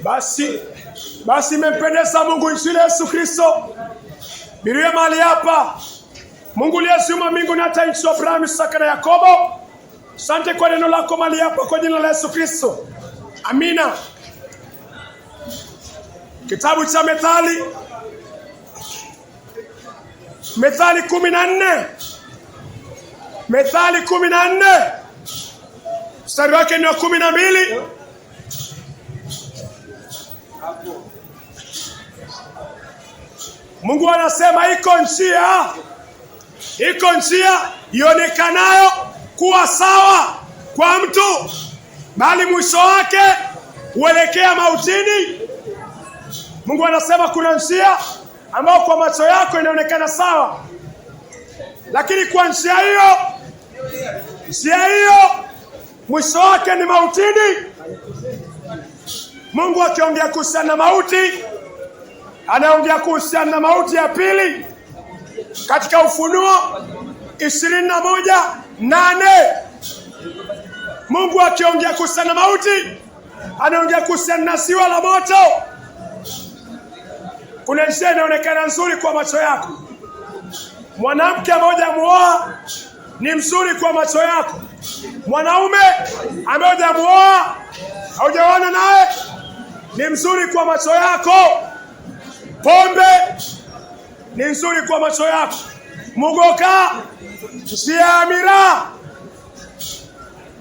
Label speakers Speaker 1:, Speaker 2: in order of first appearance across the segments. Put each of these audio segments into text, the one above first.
Speaker 1: Basi imempendeza Mungu nchini Yesu Kristo. Biria mahali hapa. Mungu aliyeziumba mbingu na hata nchi, Abrahamu, Isaka na Yakobo. Asante kwa neno lako mahali hapa kwa jina la Yesu Kristo. Amina. Kitabu cha Methali 14. Methali 14. Mstari wake ni wa 12. Mungu anasema iko njia ionekanayo kuwa sawa kwa mtu, bali mwisho wake huelekea mautini. Mungu anasema kuna njia ambayo kwa macho yako inaonekana sawa, lakini kwa njia hiyo mwisho wake ni mautini. Mungu akiongea kuhusiana na mauti, anaongea kuhusiana na mauti ya pili katika Ufunuo 21:8. Mungu akiongea kuhusiana na mauti, anaongea kuhusiana na ziwa la moto. Kuna njia inaonekana nzuri kwa macho yako. Mwanamke mmoja muoa ni mzuri kwa macho yako. Mwanaume mmoja muoa haujaona naye ni mzuri kwa macho yako. Pombe ni nzuri kwa macho yako. Mugoka, njia ya miraa,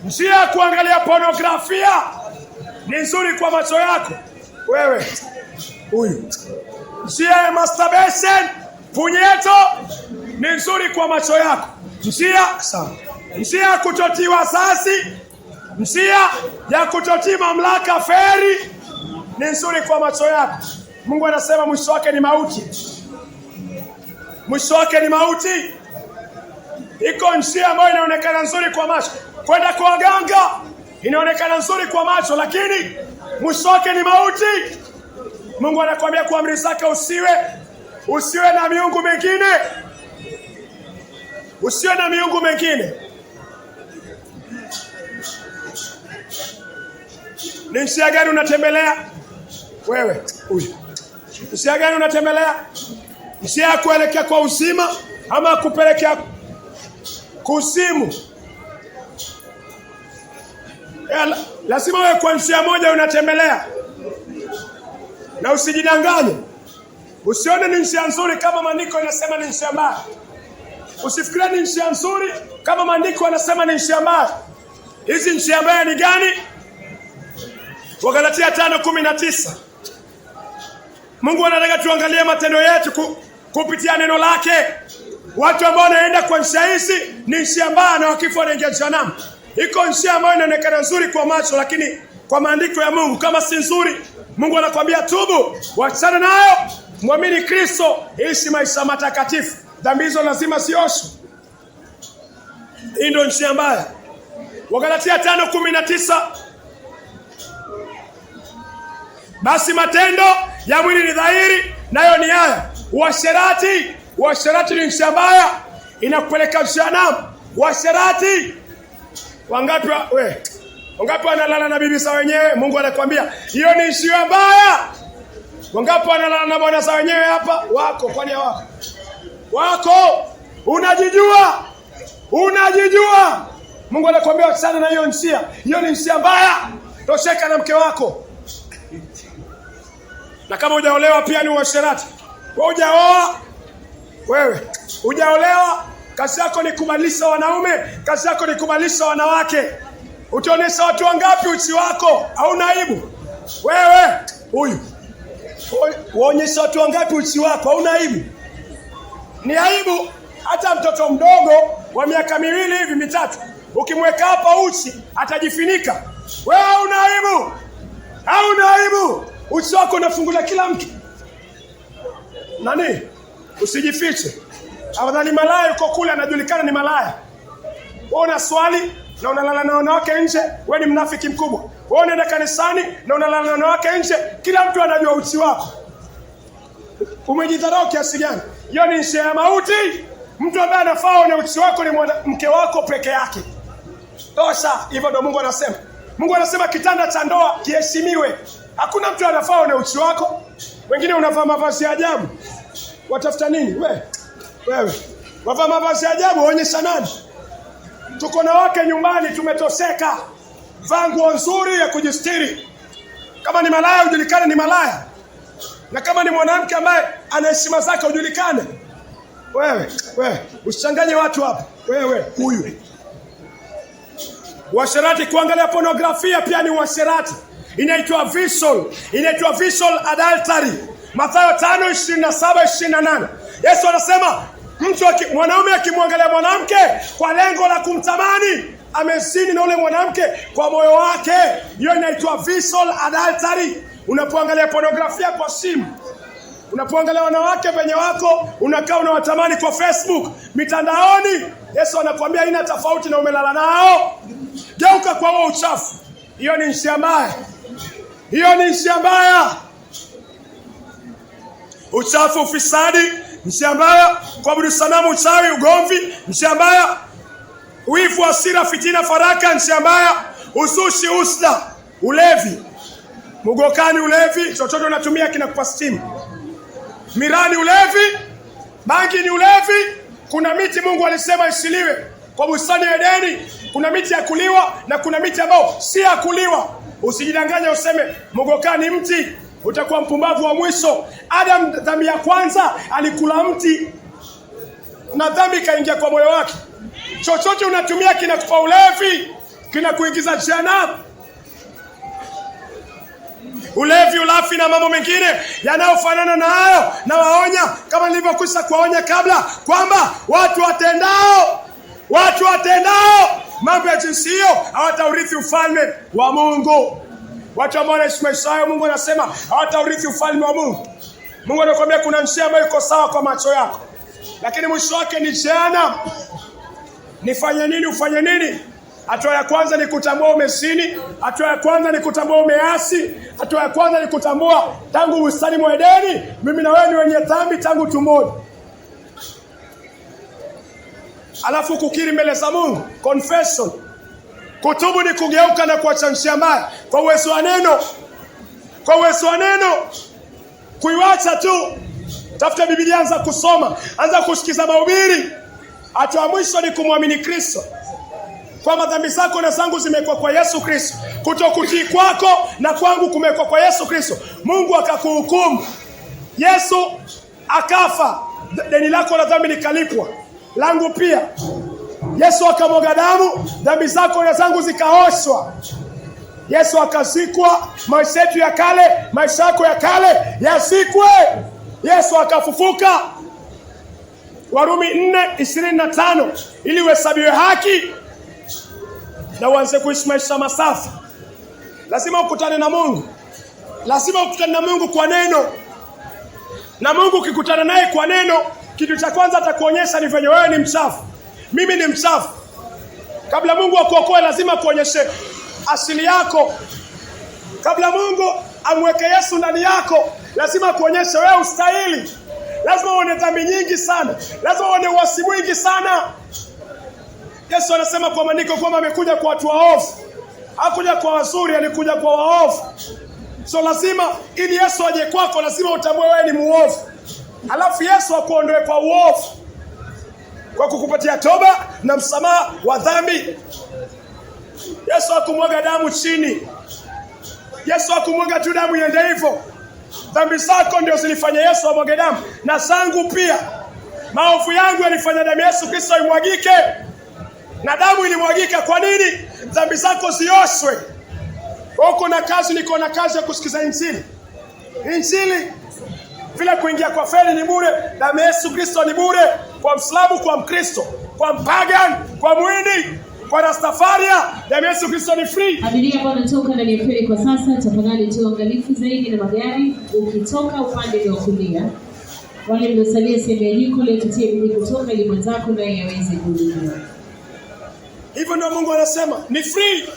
Speaker 1: njia ya kuangalia pornografia ni nzuri kwa macho yako. Wewe huyu, njia ya masturbation, punyeto ni nzuri kwa macho yako. Njia ya kutotii wazazi, njia ya kutotii mamlaka, feri ni nzuri kwa macho yako. Mungu anasema mwisho wake ni mauti. Mwisho wake ni mauti. Iko njia ambayo inaonekana nzuri kwa macho. Kwenda kwa waganga inaonekana nzuri kwa macho, lakini mwisho wake ni mauti. Mungu anakuambia kwa amri zake usiwe na miungu mingine. Usiwe na miungu mingine. Ni njia gani unatembelea? Wewe huyu, njia gani unatembelea? Njia ya kuelekea kwa uzima ama kupelekea kuzimu? Lazima wewe kwa njia moja unatembelea. Na usijidanganye. Usione ni njia nzuri kama maandiko yanasema ni njia mbaya. Usifikirie ni njia nzuri kama maandiko yanasema ni njia mbaya. Hizi njia mbaya ni gani? Wagalatia 5:19. Mungu anataka tuangalie matendo yetu kupitia neno lake. Watu ambao wanaenda kwa njia hizi ni njia mbaya na wakifa wanaingia jehanamu. Iko njia ambayo inaonekana nzuri kwa macho, lakini kwa maandiko ya Mungu kama si nzuri, Mungu anakuambia tubu, wachana nayo, muamini Kristo, ishi maisha matakatifu. Dhambi hizo lazima zioshwe. Hii ndio njia mbaya. Wagalatia 5:19. Basi matendo ya mwili ni dhahiri, nayo ni haya: uasherati ni njia mbaya, inakupeleka jehanamu. Uasherati. Wangapi wanalala na bibi za wenyewe? Mungu anakuambia hiyo ni njia mbaya. Wangapi wanalala na bwana za wenyewe hapa? Wako, kwani wako? Unajijua. Mungu anakuambia achana na hiyo njia. Hiyo ni njia mbaya. Tosheka na mke wako. Na kama hujaolewa pia ni uasherati. Wewe hujaolewa, kazi yako ni kubadilisha wanaume, kazi yako ni kubadilisha wanawake. Utaonesha watu wangapi uchi wako? Hauna aibu? Wewe huyu, waonyesha watu wangapi uchi wako? Hauna aibu? Ni aibu. Hata mtoto mdogo wa miaka 2 hivi 3 ukimweka hapa uchi atajifinika. Wewe hauna aibu? Hauna aibu? Uchi wako unafungulia kila mtu. Nani? Usijifiche. Afadhali malaya yuko kule anajulikana ni malaya. Wewe una swali na unalala na wanawake nje, wewe ni mnafiki mkubwa. Wewe unaenda kanisani na unalala na wanawake nje, kila mtu anajua uchi wako. Umejidharau kiasi gani? Hiyo ni njia ya mauti. Mtu ambaye anafaa na uchi wako ni mke wako peke yake. Tosha, hivyo ndio Mungu anasema. Mungu anasema kitanda cha ndoa kiheshimiwe. Hakuna mtu anafaa na uchi wako. Wengine unavaa mavazi ya ajabu. Watafuta nini? Wewe. Wavaa mavazi ya ajabu waonyesha nani? Tuko na wake nyumbani tumetoseka. Vaa nguo nzuri ya kujistiri. Kama ni malaya ujulikane ni malaya. Na kama ni mwanamke ambaye ana heshima zake ujulikane. Wewe, usichanganye watu hapa. Wewe, huyu. Uasherati, kuangalia pornografia pia ni uasherati. Inaitwa visual adultery. Mathayo 5:27-28. Yesu anasema mwanaume akimwangalia mwanamke kwa lengo la kumtamani, amezini na ule mwanamke kwa moyo wake. Hiyo inaitwa visual adultery. Unapoangalia pornografia kwa simu, unapoangalia wanawake venye wako, unakaa unawatamani kwa Facebook, mitandaoni, Yesu anakuambia haina tofauti na umelala nao. Geuka kwa huo uchafu. Hiyo ni njia mbaya. Uchafu, ufisadi, njia mbaya. Kuabudu sanamu, uchawi, ugomvi, njia mbaya. Wivu, hasira, fitina, faraka, njia mbaya. Uzushi, usda, ulevi. Mugokani, ulevi, chochote unatumia kinakupa stimu. Mirani, ulevi. Bangi ni ulevi. Kuna miti Mungu alisema isiliwe kwa bustani ya Edeni. Kuna miti ya kuliwa na kuna miti ambayo si ya kuliwa. Usijidanganye useme mugokani mti, utakuwa mpumbavu wa mwisho. Adam, dhambi ya kwanza, alikula mti na dhambi kaingia kwa moyo wake. Chochote unatumia kinakupa ulevi, kinakuingiza jehanamu. Ulevi, ulafi na mambo mengine yanayofanana na hayo, na waonya kama nilivyokwisha kuwaonya kabla kwamba watu watendao mambo ya jinsi hiyo hawataurithi ufalme wa Mungu. Watu ambao wanaishi maisha hayo, Mungu anasema hawataurithi ufalme wa Mungu. Mungu anakuambia kuna njia ambayo iko sawa kwa macho yako, lakini mwisho wake ni jehanamu. Nifanye nini? Ufanye nini? Hatua ya kwanza ni kutambua umezini. Hatua ya kwanza ni kutambua umeasi. Hatua ya kwanza ni kutambua tangu bustani mwa Edeni mimi na wewe ni wenye dhambi tangu tumboni. Alafu kukiri mbele za Mungu, confession. Kutubu ni kugeuka na kuacha njia mbaya kwa uwezo wa neno. Kuiwacha tu. Tafuta Biblia, anza kusoma, anza kusikiza mahubiri. Hatua mwisho ni kumwamini Kristo, kwamba dhambi zako na zangu zimekuwa kwa Yesu Kristo. Kutokutii kwako na kwangu kumekuwa kwa Yesu Kristo. Mungu akakuhukumu. Yesu akafa, deni lako la dhambi likalipwa, langu pia. Yesu akamwaga damu, dhambi zako na zangu zikaoshwa. Yesu akazikwa, maisha yetu ya kale, maisha yako ya kale yazikwe. Yesu akafufuka. Warumi 4:25, ili uhesabiwe haki na uanze kuishi maisha masafi. Lazima ukutane na Mungu. Lazima ukutane na Mungu kwa neno. Na Mungu ukikutana naye kwa neno, kitu cha kwanza atakuonyesha ni venye wewe ni mchafu. Mimi ni mchafu. Kabla Mungu akuokoe lazima kuonyeshe asili yako. Kabla Mungu amweke Yesu ndani yako, lazima kuonyeshe wewe ustahili. Lazima uone dhambi nyingi sana. Lazima uone uasi mwingi sana. Yesu anasema kwa maandiko kwamba amekuja kwa watu waovu. Hakuja kwa wazuri, alikuja kwa waovu. So lazima ili Yesu aje kwako lazima utambue wewe ni muovu. Alafu Yesu akuondoe kwa uovu kwa kukupatia toba na msamaha wa dhambi. Yesu hakumwaga damu chini. Yesu hakumwaga tu damu iende hivyo. Dhambi zako ndio zilifanya Yesu amwage damu, na zangu pia. Maovu yangu yalifanya damu Yesu Kristo imwagike. Na damu ilimwagika kwa nini? Dhambi zako zioshwe. Uko na kazi, niko na kazi ya kusikiza injili. Injili vile kuingia kwa feli ni bure, damu Yesu Kristo ni bure, kwa Mslamu, kwa Mkristo, kwa Mpagan, kwa Mwindi, kwa Rastafaria, damu Yesu Kristo ni free.
Speaker 2: Abiria ambao wanatoka ndani ya feri kwa sasa, tafadhali tu angalifu zaidi na magari ukitoka upande wa kulia. Wale mliosalia sehemu ya jiko leo tutie bidii kutoka ili mwenzako naye aweze kuingia.
Speaker 1: Hivyo ndio Mungu anasema ni free.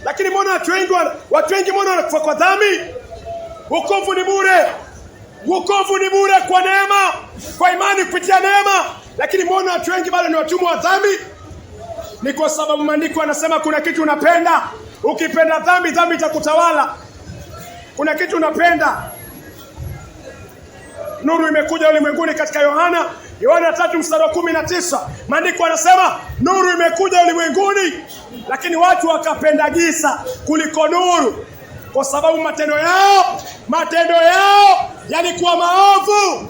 Speaker 1: Lakini mbona watu wengi mbona wanakufa kwa dhambi? Wokovu ni bure. Wokovu ni bure kwa neema, kwa imani kupitia neema. Lakini mbona watu wengi bado ni watumwa wa dhambi? Ni kwa sababu maandiko yanasema kuna kitu unapenda. Ukipenda dhambi, dhambi itakutawala. Kuna kitu unapenda. Nuru imekuja ulimwenguni katika Yohana 3:19. Maandiko yanasema nuru imekuja ulimwenguni, lakini watu wakapenda giza kuliko nuru, kwa sababu matendo yao yalikuwa maovu.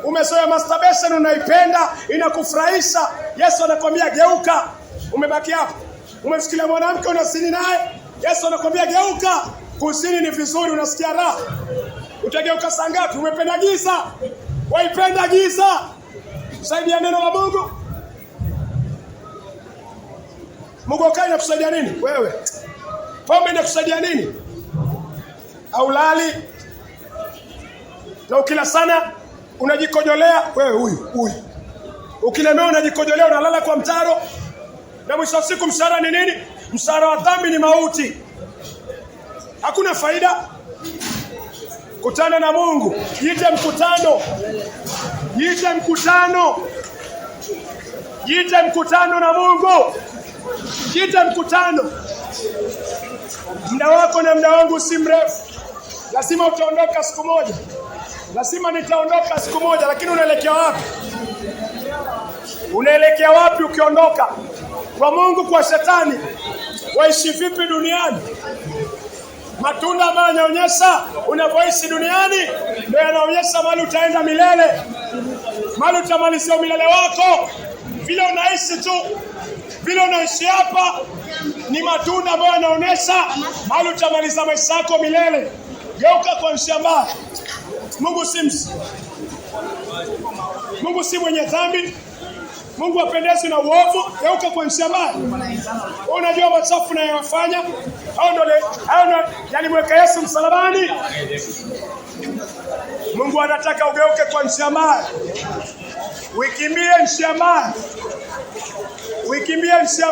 Speaker 1: Umezoea masturbation, unaipenda, inakufurahisha. Yesu anakuambia geuka. Umebaki hapo. Umesikia mwanamke unasini naye, Yesu anakuambia geuka. Kusini ni vizuri, unasikia raha. Utageuka saa ngapi? Umependa giza. Waipenda giza. Saidia neno la Mungu. Mungu akae na kusaidia nini? Wewe. Pombe inakusaidia nini? Haulali. Na ukila sana unajikojolea. Wewe huyu. Ukilemewa unajikojolea, unalala kwa mtaro. Na mwisho wa siku mshahara ni nini? Mshahara wa dhambi ni mauti. Hakuna faida. Kutana na Mungu. Jiite mkutano na Mungu. Jiite mkutano. Muda wako na muda wangu si mrefu. Lazima utaondoka siku moja. Lazima nitaondoka siku moja, lakini unaelekea wapi? Unaelekea wapi ukiondoka? Kwa Mungu, kwa shetani? Waishi vipi duniani? Matunda ambayo yanaonyesha unavyoishi duniani ndio yanaonyesha mahali utaenda milele, mahali utamalizia milele wako. Vile unaishi tu, vile unaishi hapa ni matunda ambayo yanaonyesha mahali utamaliza maisha yako milele. Geuka kwa njia mbaya. Mungu si mwenye dhambi. Mungu hapendezwi na uovu. Geuka kwa njia mbaya. Unajua machafu unayofanya? Hao ndio yalimweka Yesu msalabani. Mungu anataka ugeuke kwa njia mbaya. Ukimbie njia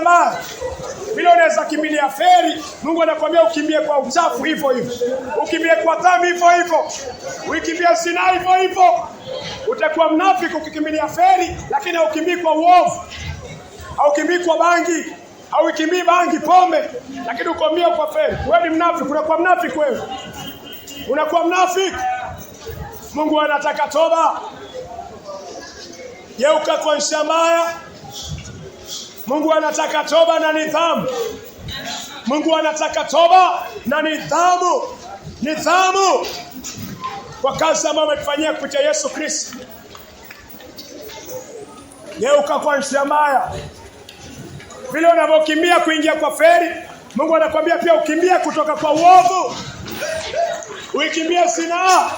Speaker 1: mbaya. Vile unaweza kimbilia feri, Mungu anakuambia ukimbie kwa uchafu hivyo. Ukimbie kwa dhambi hivyo. Ukimbie zina hivyo. Utakuwa mnafiki ukikimbilia feri, lakini haukimbii kwa uovu. Haukimbii kwa bangi, haukimbii bangi, pombe, lakini ukimbia kwa feri. Wewe ni mnafiki, unakuwa mnafiki wewe. Unakuwa mnafiki. Mungu anataka toba. Geuka kwa njia mbaya. Mungu anataka toba na nidhamu. Mungu anataka toba na nidhamu. Nidhamu kwa kazi ambayo umetufanyia kupitia Yesu Kristo. Geuka kwa njia mbaya. Vile unavyokimbia kuingia kwa feri, Mungu anakuambia pia ukimbia kutoka kwa uovu. Uikimbie zinaa.